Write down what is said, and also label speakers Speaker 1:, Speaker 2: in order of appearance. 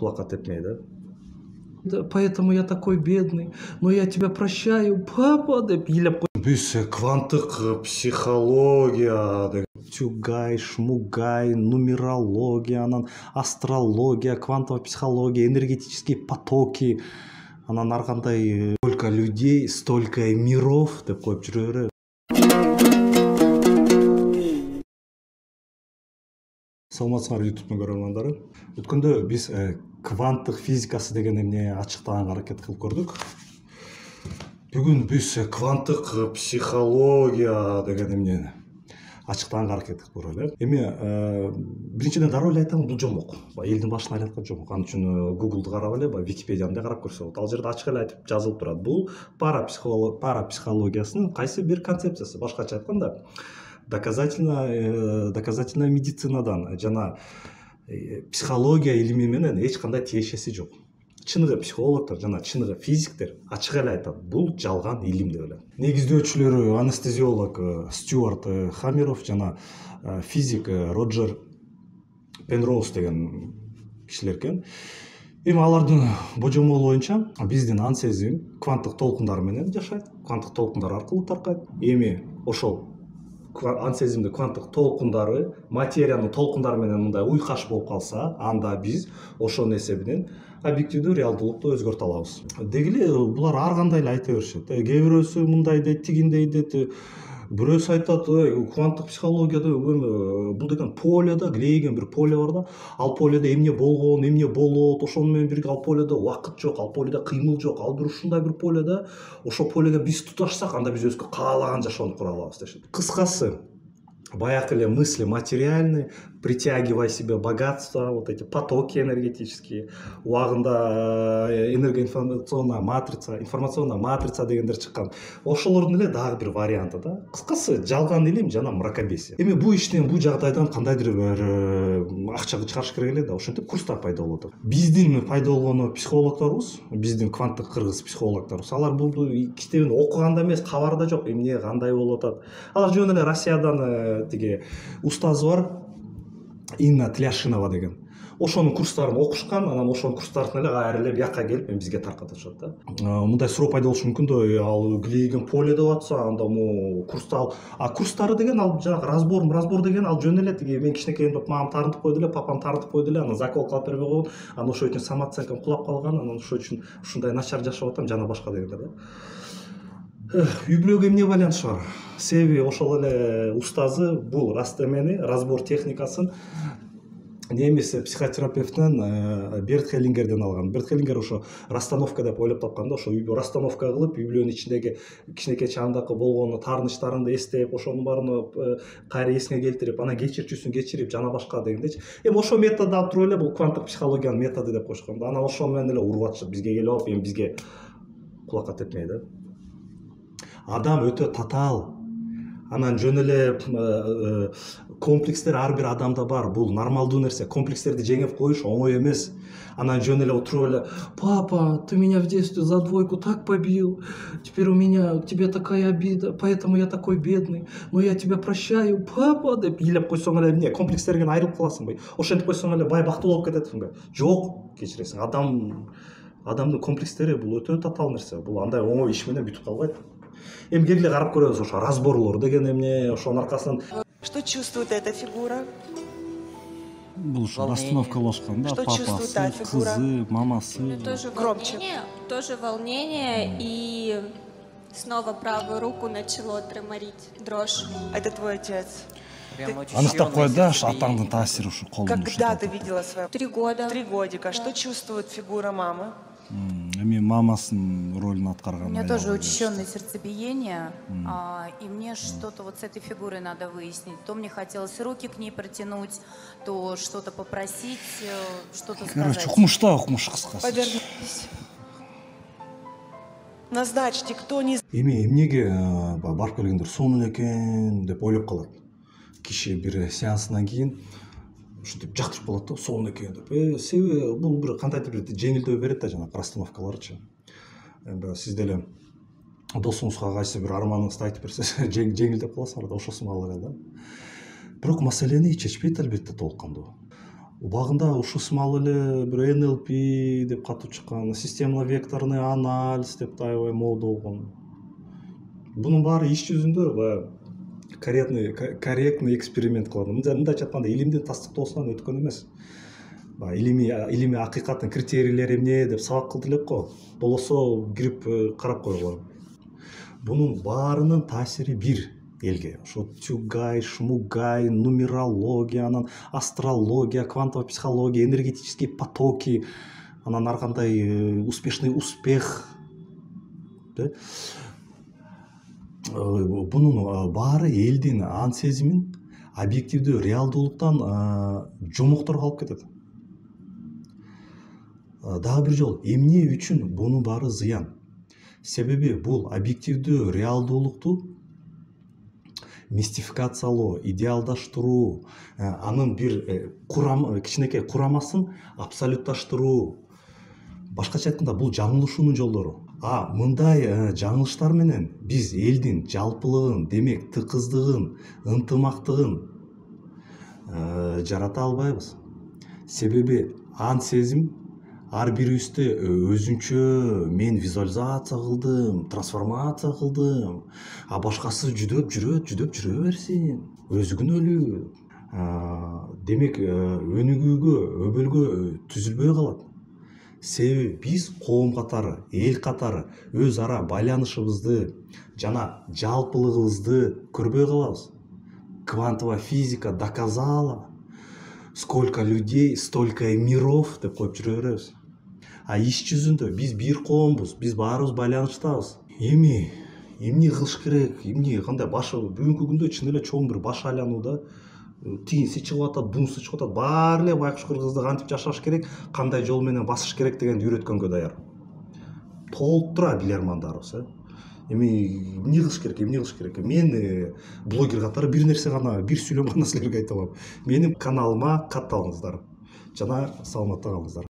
Speaker 1: кулакка тепмей да. Поэтому я такой бедный, но я тебя прощаю, папа, деп илеп кой. Биз кванттык психология деген тюгай, шмугай, нумерология, анан астрология, квантовая психология, энергетические потоки, анан ар кандай сколько людей, столько миров деп коюп жүрө берет. Саламатсыңар YouTube көрөрмандары. Өткөндө биз кванттык физикасы деген эмне ачыктаганга аракет кылып көрдүк. Бүгүн биз кванттык психология деген эмнени ачыктаганга аракет кылып көрөлү. Эми биринчиден дароо эле айтам, бул жомок. Элдин башына айлаткан жомок. Ал үчүн Google'ды карап эле, Википедияны да карап көрсө болот. Ал жерде ачык эле айтып жазылып турат. Бул парапсихологиясынын кайсы бир концепциясы. Башкача айтканда, доказательная медицинадан жана психология илими менен эч кандай тиешеси жок. Чыныгы психологдор жана чыныгы физиктер ачык эле айтат, бул жалган илим деп эле. Негиздөөчүлөрү анестезиолог Стюарт Хаммеров жана физик Роджер Пенроуз деген кишилер экен. Эми алардын божомолу боюнча биздин ан сезим кванттык толкундар менен жашайт, кванттык толкундар аркылуу таркайт. Эми ошол ан сезимдин кванттык толкундары материянын толкундары менен мындай уйкаш болуп калса, анда биз ошонун эсебинен объективдүү реалдуулукту өзгөртө алабыз. Деги эле булар ар кандай эле айта беришет. Кээ бирөөсү мындай дейт, тигиндей дейт. Бирөөсү айтат, кванттык психологияда бул деген поледа, глейген бир поле бар да. Ал поледе эмне болгон, эмне болот, ошону менен бирге ал поледе убакыт жок, ал поледе кыймыл жок. Ал бир ушундай бир поледа, ошол полеге биз туташсак, анда биз өзгө каалаган жашоону кура алабыз дешет. Кыскасы, баягы эле мысли материальные, притягивай себе богатство, вот эти потоки энергетические, убагында энергоинформационная матрица дегендер чыккан. Ошолордун эле дагы бир варианты да. Кыскасы, жалган илим жана мракобесие. Эми бул иштен, бул жагдайдан кандайдыр бир акча чыгарыш керек эле да, ошентип курстар пайда болуп атат. Биздин пайда болгон психологдорубуз, биздин кванттык кыргыз психологдорубуз, алар бул китебин окуганда эмес, кабарда жок, эмне кандай болуп атат. Алар жөн эле Россиядан тиги устазы бар, Инна Тляшинова деген. Ошонун курстарын окушкан, анан ошонун курстарын эле кайра эле бияка келип бизге таркатышат да. Мындай суроо пайда болушу мүмкүн да, ал глейген поле деп атса, анда му курста курстары деген ал жанагы разбор деген ал жөн эле тиги мен кичинекейимде мамам тартып койду эле, папам тартып койду эле, анан заколка алып бербей койгон, анан ошол үчүн самооценкам кулап калган, анан ошол үчүн ушундай начар жашап атам, жана башка дегендер да. Үй бүлөгө эмне байланышы бар? Себеби ошол эле устазы бул растемени, разбор техникасын немис психотерапевтинен Берт Хеллингерден алган. Берт Хеллингер ошо расстановка деп ойлоп тапкан да, ошо расстановка кылып, үй бүлөнүн ичиндеги кичинекей чагындагы болгон таарынычтарыңды эстеп, ошонун баарын кайра эсиңе келтирип, анан кечирчүсүн кечирип, жана башка дегендечи. Эми ошол методду алып туруп эле бул кванттык психологиянын методу деп коюшкан да. Анан ошол менен эле уруп атышат, бизге келип алып, эми бизге кулакка тепмей да. Адам өтө татаал. Анан жөн эле комплекстер ар бир адамда бар. Бул нормалдуу нерсе. Комплекстерди жеңип коюш оңой эмес. Анан жөн эле отуруп эле, папа, ты меня в детстве за двойку так побил, теперь у меня к тебе такая обида, поэтому я такой бедный, но я тебя прощаю, папа, деп илеп койсоң эле эмне, комплекстерден айрылып каласыңбы? Ошентип койсоң эле бай бактылуу болуп кететсиңби? Жок, кечиресиң. Адамдын комплекстери бул өтө татаал нерсе. Бул андай оңой иш менен бүтүп калбайт. Эми келгиле карап көрөбүз ошо разборлор деген эмне, ошонун аркасынан.
Speaker 2: Что чувствует эта фигура?
Speaker 1: Бул расстановкалашкан да, папасы, кызы, мамасы.
Speaker 3: Тоже волнение и снова правую руку начало треморить, дрожь.
Speaker 2: Это твой отец.
Speaker 1: Аныктап коет да, атаңдын таасири ушу колдун.
Speaker 2: Когда ты видела своего?
Speaker 3: 3 года.
Speaker 2: 3 годика. Что чувствует фигура мамы?
Speaker 1: Эми мамасынын ролун аткарган.
Speaker 4: У меня тоже учащенное сердцебиение, и мне что-то вот с этой фигурой надо выяснить. То мне хотелось руки к ней протянуть, то что-то попросить, что-то сказать.
Speaker 1: Короче, укмуш кыскасы.
Speaker 2: Повернитесь. Назначьте, кто не...
Speaker 1: Эми эмнеге барып келгендер сонун экен деп ойлоп калат. Киши бир сеансынан кийин ушинтип жактырып калат да, сонун экен деп. Себеби бул бир кандайдыр бир жеңилдөө берет да, жана расстановкаларчы. Эми сиз деле досуңузга кайсы бир арманыңызды айтып берсеңиз, жеңилдеп каласыңар да, ошосун алып эле да. Бирок маселени чечпейт албетте толук кандуу. убагында ушусмал эле бир NLP деп катуу чыккан, системно векторный анализ деп да аябай мода болгон. Бунун баары иш жүзүндө баягы корректный эксперимент кылган. Мындайча айтканда илимдин тастыктоосунан өткөн эмес. Илимий акыйкаттын критерийлери эмне деп сабак кылды элек го. Болосо кирип карап койгула. Бунун баарынын таасири бир элге. Ошо Тюгай, Шмугай, нумерология, анан астрология, квантовая психология, энергетические потоки, анан ар кандай успешный успех. Бунун баары элдин ан сезимин объективдүү реалдуулуктан жомокторго алып кетет. Дагы бир жолу, эмне үчүн бунун баары зыян? Себеби бул объективдүү реалдуулукту мистификациялоо, идеалдаштыруу, анын бир кичинекей курамасын абсолютташтыруу. Башкача айтканда бул жаңылышуунун жолдору. Мындай жаңылыштар менен биз элдин жалпылыгын, демек тыкыздыгын, ынтымактыгын жарата албайбыз. Себеби ан сезим ар бирибизде өзүнчө мен визуализация кылдым, трансформация кылдым, башкасы жүдөп жүрө берсин, өзү күнөөлүү. Демек өнүгүүгө, өбөлгө түзүлбөй калат. Себеби биз коом катары, эл катары өз ара байланышыбызды жана жалпылыгыбызды көрбөй калабыз. Квантовая физика доказала. Сколько людей, столько и миров деп коюп жүрө беребиз. Иш жүзүндө биз бир коомбуз, биз баарыбыз байланыштабыз. Эмне кылыш керек, кандай башы бүгүнкү күндө чын эле чоң бир баш айлануу да. Тигинси чыгып атат, бунусу чыгып атат. Баары эле байкуш кыргызды кантип жашаш керек, кандай жол менен басыш керек дегенди үйрөткөнгө даяр. Толуп тура билермандарыбыз. Эмне кылыш керек? Мен блогер катары бир нерсе гана, бир сүйлөм гана силерге айта алам. Менин каналыма катталыңыздар жана саламатта калыңыздар.